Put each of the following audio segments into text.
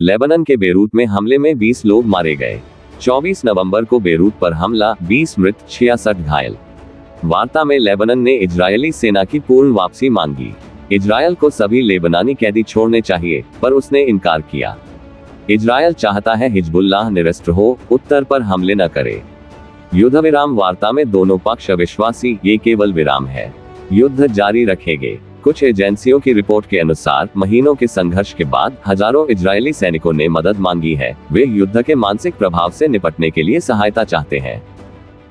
Lebanon के Beirut में हमले में 20 लोग मारे गए। 24 नवंबर को बेरूत पर हमला, 20 मृत, 66 घायल। वार्ता में लेबनान ने इजरायली सेना की पूर्ण वापसी मांगी। इजरायल को सभी लेबनानी कैदी छोड़ने चाहिए, पर उसने इनकार किया। इजरायल चाहता है हिजबुल्लाह निरस्त हो, उत्तर पर हमले न करे। युद्ध विराम वार्ता में दोनों पक्ष अविश्वासी, ये केवल विराम है, युद्ध जारी रखेंगे। कुछ एजेंसियों की रिपोर्ट के अनुसार महीनों के संघर्ष के बाद हजारों इजरायली सैनिकों ने मदद मांगी है। वे युद्ध के मानसिक प्रभाव से निपटने के लिए सहायता चाहते हैं।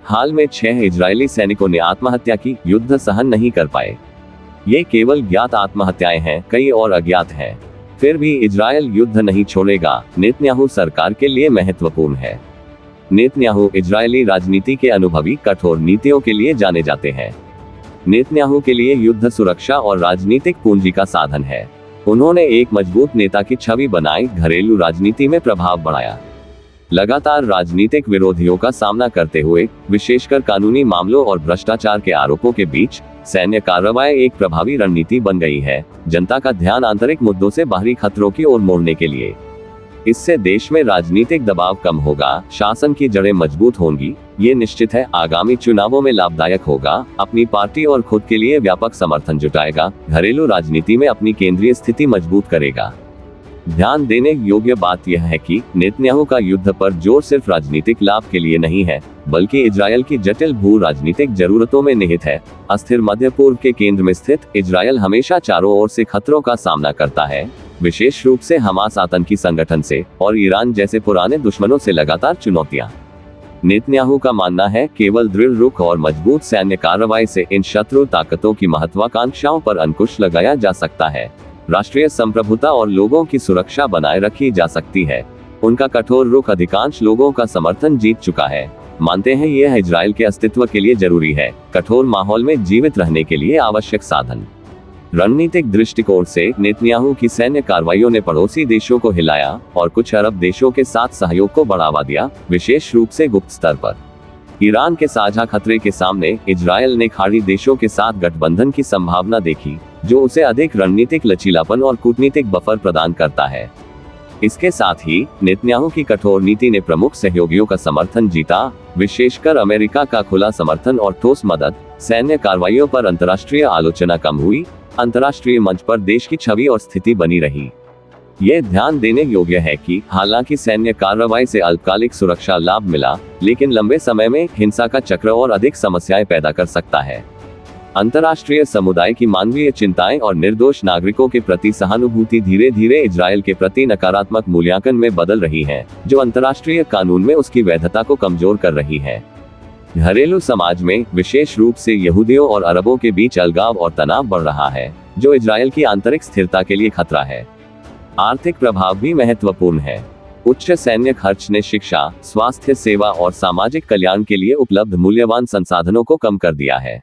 हाल में 6 इजरायली सैनिकों ने आत्महत्या की, युद्ध सहन नहीं कर पाए। ये केवल ज्ञात आत्महत्याएं हैं, कई और अज्ञात हैं। फिर भी इजरायल युद्ध नहीं छोड़ेगा, नेतन्याहू सरकार के लिए महत्वपूर्ण है। नेतन्याहू इजरायली राजनीति के अनुभवी, कठोर नीतियों के लिए जाने जाते हैं। नेतन्याहू के लिए युद्ध सुरक्षा और राजनीतिक पूंजी का साधन है। उन्होंने एक मजबूत नेता की छवि बनाई, घरेलू राजनीति में प्रभाव बढ़ाया। लगातार राजनीतिक विरोधियों का सामना करते हुए, विशेषकर कानूनी मामलों और भ्रष्टाचार के आरोपों के बीच, सैन्य कार्रवाई एक प्रभावी रणनीति बन गई है, जनता का ध्यान आंतरिक मुद्दों से बाहरी खतरों की ओर मोड़ने के लिए। इससे देश में राजनीतिक दबाव कम होगा, शासन की जड़ें मजबूत होंगी। ये निश्चित है आगामी चुनावों में लाभदायक होगा। अपनी पार्टी और खुद के लिए व्यापक समर्थन जुटाएगा, घरेलू राजनीति में अपनी केंद्रीय स्थिति मजबूत करेगा। ध्यान देने योग्य बात यह है कि नेतन्याहू का युद्ध पर जोर सिर्फ राजनीतिक लाभ के लिए नहीं है, बल्कि इजरायल की जटिल भू राजनीतिक जरूरतों में निहित है। अस्थिर मध्य पूर्व के केंद्र में स्थित इजरायल हमेशा चारों ओर से खतरों का सामना करता है, विशेष रूप से हमास आतंकी संगठन से और ईरान जैसे पुराने दुश्मनों से लगातार चुनौतियां। नेतन्याहू का मानना है केवल दृढ़ रुख और मजबूत सैन्य कार्रवाई से इन शत्रु ताकतों की महत्वाकांक्षाओं पर अंकुश लगाया जा सकता है। राष्ट्रीय संप्रभुता और लोगों की सुरक्षा बनाए रखी जा सकती है। उनका कठोर रुख अधिकांश लोगों का समर्थन जीत चुका है। मानते हैं यह इजरायल के अस्तित्व के लिए जरूरी है, कठोर माहौल में जीवित रहने के लिए आवश्यक साधन। रणनीतिक दृष्टिकोण से नेतन्याहू की सैन्य कार्रवाइयों ने पड़ोसी देशों को हिलाया और कुछ अरब देशों के साथ सहयोग को बढ़ावा दिया, विशेष रूप से गुप्त स्तर पर। ईरान के साझा खतरे के सामने इजरायल ने खाड़ी देशों के साथ गठबंधन की संभावना देखी, जो उसे अधिक रणनीतिक लचीलापन और कूटनीतिक बफर प्रदान करता है। इसके साथ ही नेतन्याहू की कठोर नीति ने प्रमुख सहयोगियों का समर्थन जीता, विशेषकर अमेरिका का खुला समर्थन और ठोस मदद। सैन्य कार्रवाइयों पर अंतर्राष्ट्रीय आलोचना कम हुई, अंतर्राष्ट्रीय मंच पर देश की छवि और स्थिति बनी रही। यह ध्यान देने योग्य है कि हालांकि सैन्य कार्रवाई से अल्पकालिक सुरक्षा लाभ मिला, लेकिन लंबे समय में हिंसा का चक्र और अधिक समस्याएं पैदा कर सकता है। अंतर्राष्ट्रीय समुदाय की मानवीय चिंताएं और निर्दोष नागरिकों के प्रति सहानुभूति धीरे धीरे इजरायल के प्रति नकारात्मक मूल्यांकन में बदल रही है, जो अंतर्राष्ट्रीय कानून में उसकी वैधता को कमजोर कर रही है। घरेलू समाज में, विशेष रूप से यहूदियों और अरबों के बीच अलगाव और तनाव बढ़ रहा है, जो इजरायल की आंतरिक स्थिरता के लिए खतरा है। आर्थिक प्रभाव भी महत्वपूर्ण है। उच्च सैन्य खर्च ने शिक्षा, स्वास्थ्य सेवा और सामाजिक कल्याण के लिए उपलब्ध मूल्यवान संसाधनों को कम कर दिया है।